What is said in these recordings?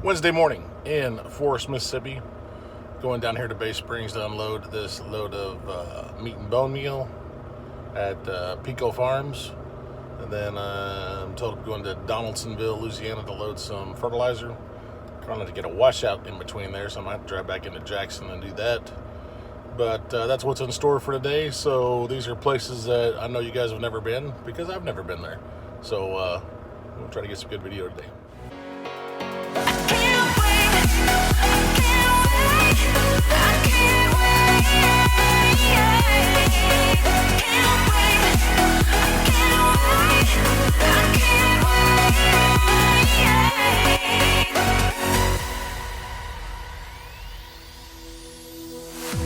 Wednesday morning in Forest, Mississippi. Going down here to Bay Springs to unload this load of meat and bone meal at Pico Farms. And then I'm told I'm going to Donaldsonville, Louisiana to load some fertilizer. Trying to get a washout in between there, so I might have to drive back into Jackson and do that. But that's what's in store for today. So these are places that I know you guys have never been, because I've never been there. So we'll try to get some good video today.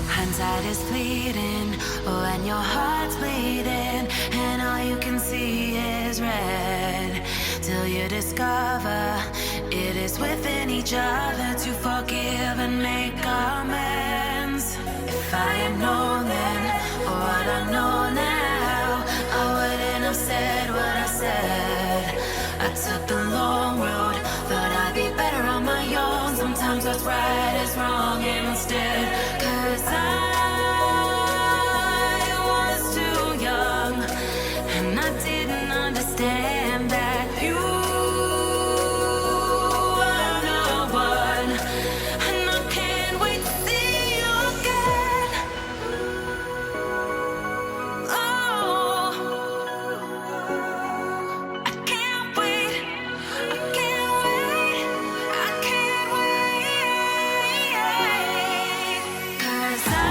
Hindsight is fleeting when your heart's bleeding and all you can see is red, till you discover it is within each other to forgive and make amends. If I had known then what I know now, I wouldn't have said what I said. I took the long road, thought I'd be better on my own. Sometimes what's right is wrong instead, 'cause I was too young and I didn't understand that you were the one, and I can't wait to see you again. Oh, I can't wait, I can't wait, I can't wait, 'cause I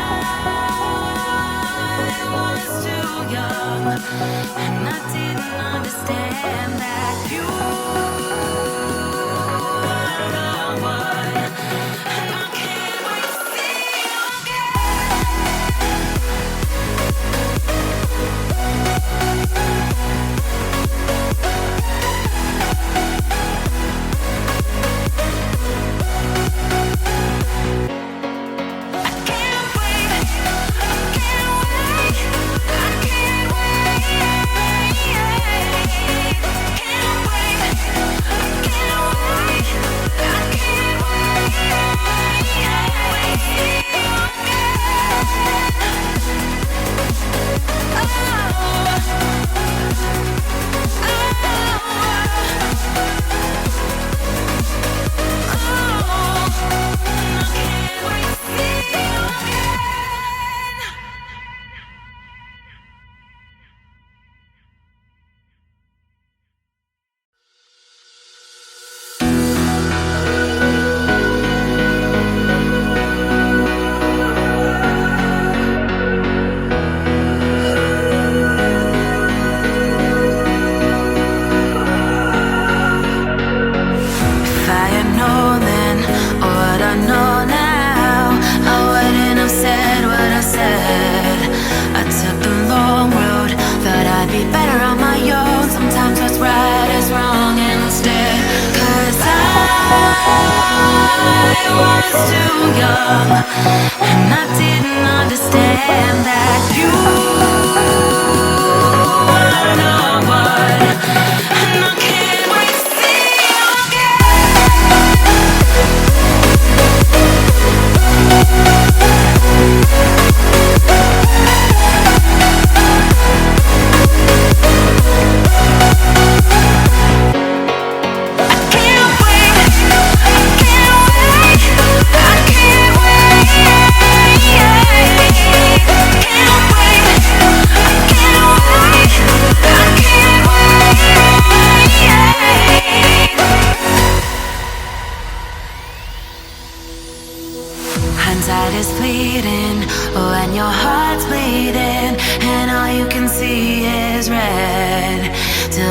was too young and I didn't understand that you were the one, and I can't wait to see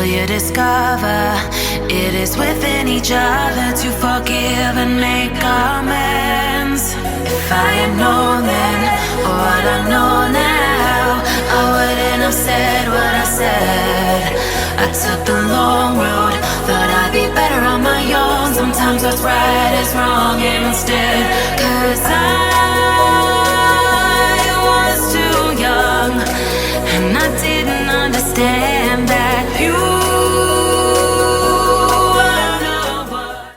you discover it is within each other to forgive and make amends. If I had known then what I know now, I wouldn't have said what I said. I took the long road, thought I'd be better on my own. Sometimes what's right is wrong instead, 'cause I was too young and I didn't understand that you were the one.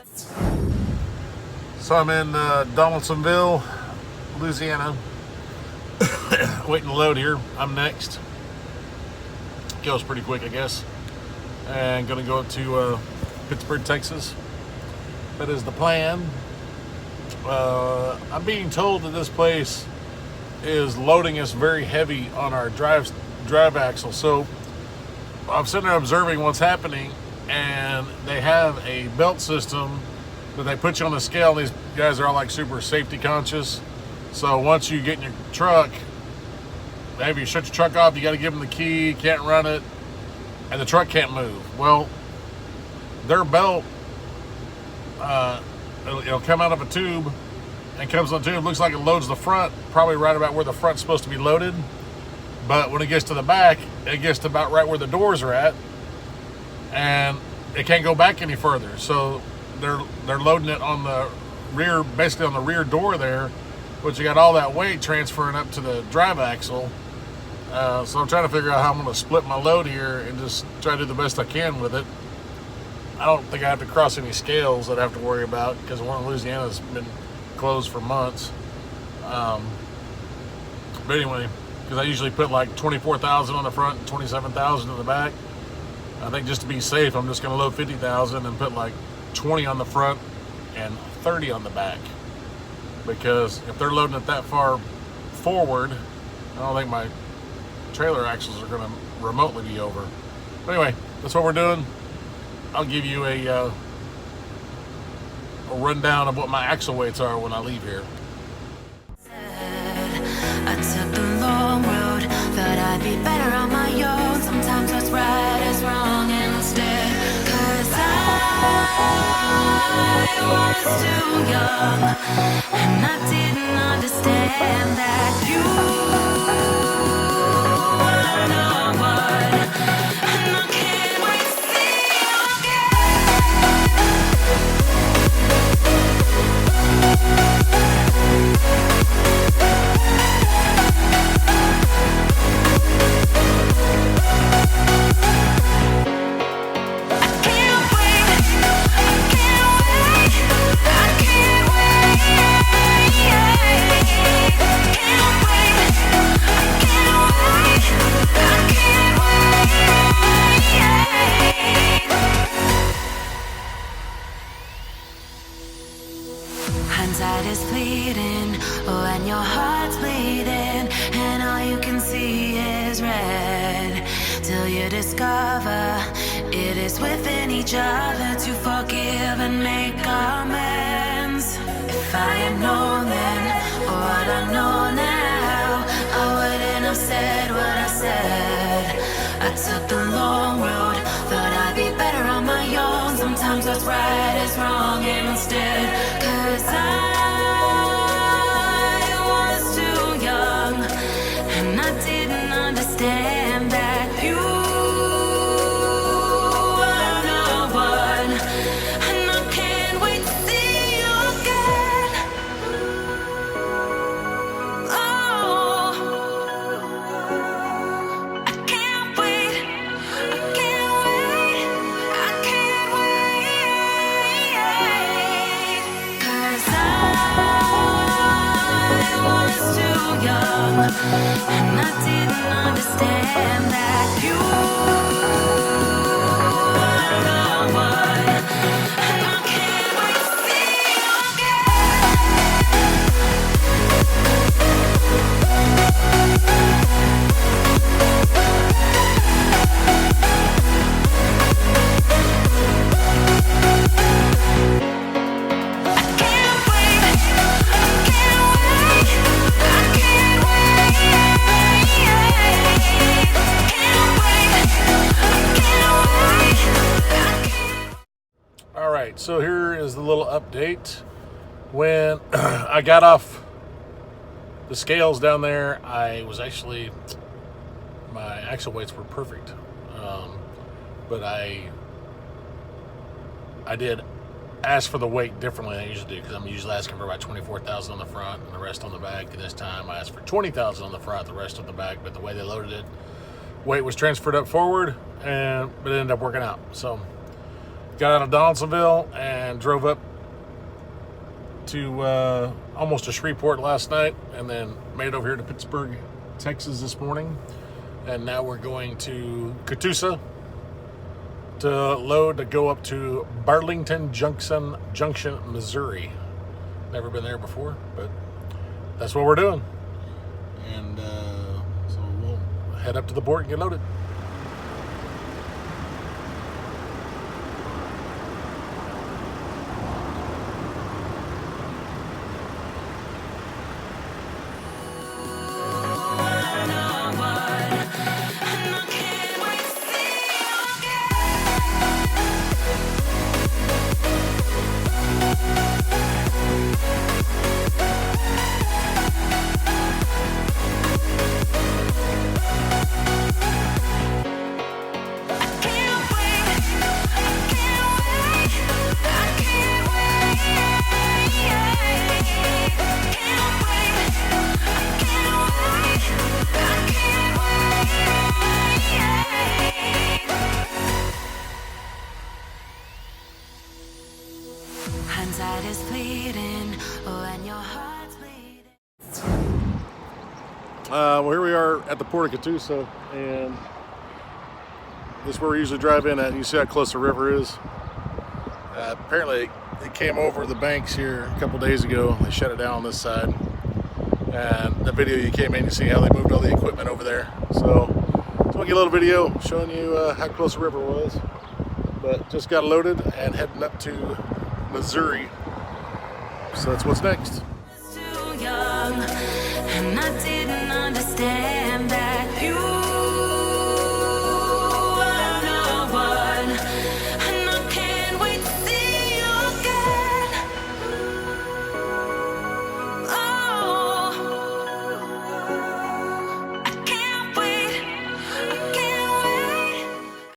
So I'm in Donaldsonville, Louisiana, waiting to load here. I'm next. Goes pretty quick, I guess. And gonna go up to Pittsburgh, Texas. That is the plan. I'm being told that this place is loading us very heavy on our drive axle. So I'm sitting there observing what's happening, and they have a belt system that they put you on the scale. These guys are all like super safety conscious. So once you get in your truck, maybe you shut your truck off, you got to give them the key, can't run it, and the truck can't move. Well, their belt, it'll come out of a tube and comes on the tube. Looks like it loads the front, probably right about where the front's supposed to be loaded. But when it gets to the back, it gets to about right where the doors are at, and it can't go back any further. So they're loading it on the rear, basically on the rear door there, but you got all that weight transferring up to the drive axle. So I'm trying to figure out how I'm going to split my load here and just try to do the best I can with it. I don't think I have to cross any scales that I have to worry about, because one in Louisiana has been closed for months. But anyway, because I usually put like 24,000 on the front and 27,000 in the back. I think just to be safe, I'm just going to load 50,000 and put like 20 on the front and 30 on the back. Because if they're loading it that far forward, I don't think my trailer axles are going to remotely be over. But anyway, that's what we're doing. I'll give you a rundown of what my axle weights are when I leave here. I took the long road, thought I'd be better on my own. Sometimes what's right is wrong instead. 'Cause I was too young, and I didn't understand that you were the one. And I can't wait to see you hindsight is fleeting, oh, and your heart's bleeding, and all you can see is red, till you discover it is within each other to forgive and make amends. If I had known then what I know now, I wouldn't have said what I said. I took the long road, thought I'd be better on my own. Sometimes what's right is wrong instead. 'Cause I was too young, and I didn't understand that you were the one. And I can't wait to see you again. Oh, I can't wait, I can't wait, I can't wait. 'Cause I was too young, and I didn't understand that you were the one. And I can't wait to see you Alright, so here is the little update. When I got off the scales down there, I was actually, my axle weights were perfect. But I did ask for the weight differently than I usually do, because I'm usually asking for about 24,000 on the front and the rest on the back. This time I asked for 20,000 on the front, the rest on the back, but the way they loaded it, weight was transferred up forward, but it ended up working out. So got out of Donaldsonville and drove up to almost to Shreveport last night, and then made it over here to Pittsburgh, Texas this morning. And now we're going to Catoosa to load to go up to Burlington Junction, Missouri. Never been there before, but that's what we're doing. And so we'll head up to the port and get loaded. Hindsight is fleeting, when your heart's bleeding. Well, here we are at the port of Catoosa, and this is where we usually drive in at. You see how close the river is. Apparently, it came over the banks here a couple days ago. They shut it down on this side. And the video you came in, you see how they moved all the equipment over there. So I'll get a little video showing you how close the river was. But just got loaded and heading up to Missouri. So that's what's next. Too young, and I didn't understand that.